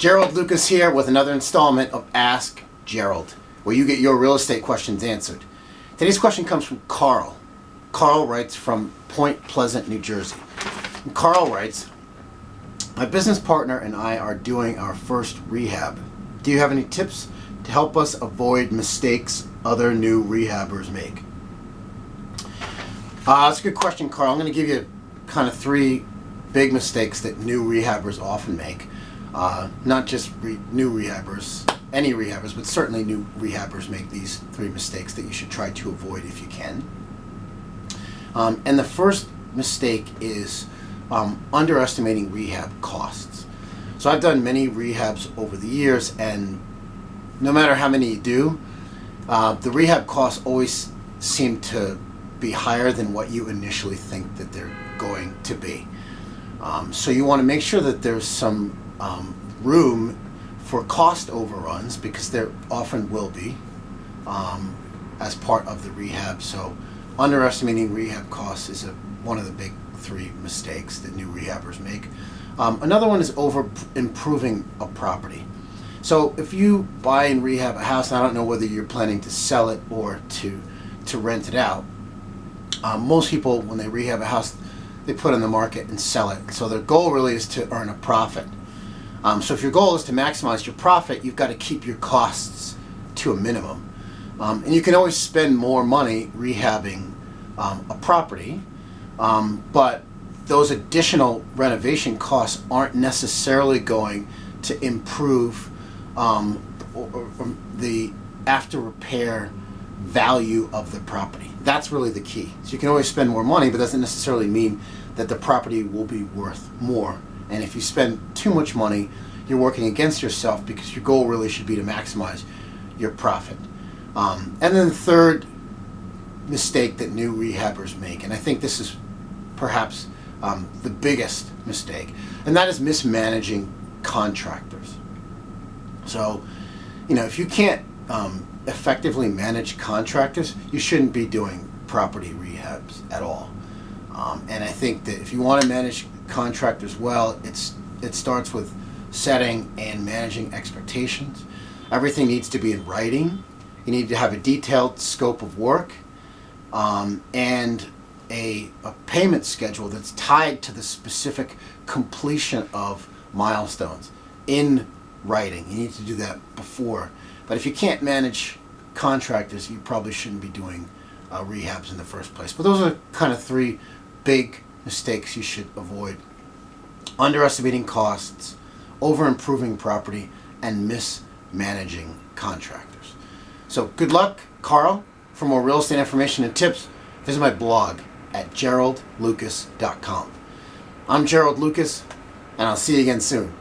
Gerald Lucas here with another installment of Ask Gerald, where you get your real estate questions answered. Today's question comes from Carl. Carl writes from Point Pleasant, New Jersey. And Carl writes, my business partner and I are doing our first rehab. Do you have any tips to help us avoid mistakes other new rehabbers make? That's a good question, Carl. I'm going to give you kind of three big mistakes that new rehabbers often make. Not just new rehabbers, any rehabbers, but certainly new rehabbers make these three mistakes that you should try to avoid if you can. And the first mistake is underestimating rehab costs. So I've done many rehabs over the years, and no matter how many you do, the rehab costs always seem to be higher than what you initially think that they're going to be. So you want to make sure that there's some room for cost overruns, because there often will be as part of the rehab. So underestimating rehab costs is one of the big three mistakes that new rehabbers make. Another one is over improving a property. So if you buy and rehab a house, and I don't know whether you're planning to sell it or to rent it out, most people, when they rehab a house, they put it on the market and sell it. So their goal really is to earn a profit. So if your goal is to maximize your profit, you've got to keep your costs to a minimum. And you can always spend more money rehabbing a property, but those additional renovation costs aren't necessarily going to improve the after repair value of the property. That's really the key. So you can always spend more money, but doesn't necessarily mean that the property will be worth more. And if you spend too much money, you're working against yourself, because your goal really should be to maximize your profit. And then the third mistake that new rehabbers make, and I think this is perhaps the biggest mistake, and that is mismanaging contractors. So, if you can't effectively manage contractors, you shouldn't be doing property rehabs at all. And I think that if you want to manage contractors well, it starts with setting and managing expectations. Everything needs to be in writing. You need to have a detailed scope of work, and a payment schedule that's tied to the specific completion of milestones in writing. You need to do that before. But if you can't manage contractors, you probably shouldn't be doing rehabs in the first place. But those are kind of three big mistakes you should avoid: underestimating costs, over improving property, and mismanaging contractors. So good luck, Carl. For more real estate information and tips, visit my blog at geraldlucas.com. I'm Gerald Lucas, and I'll see you again soon.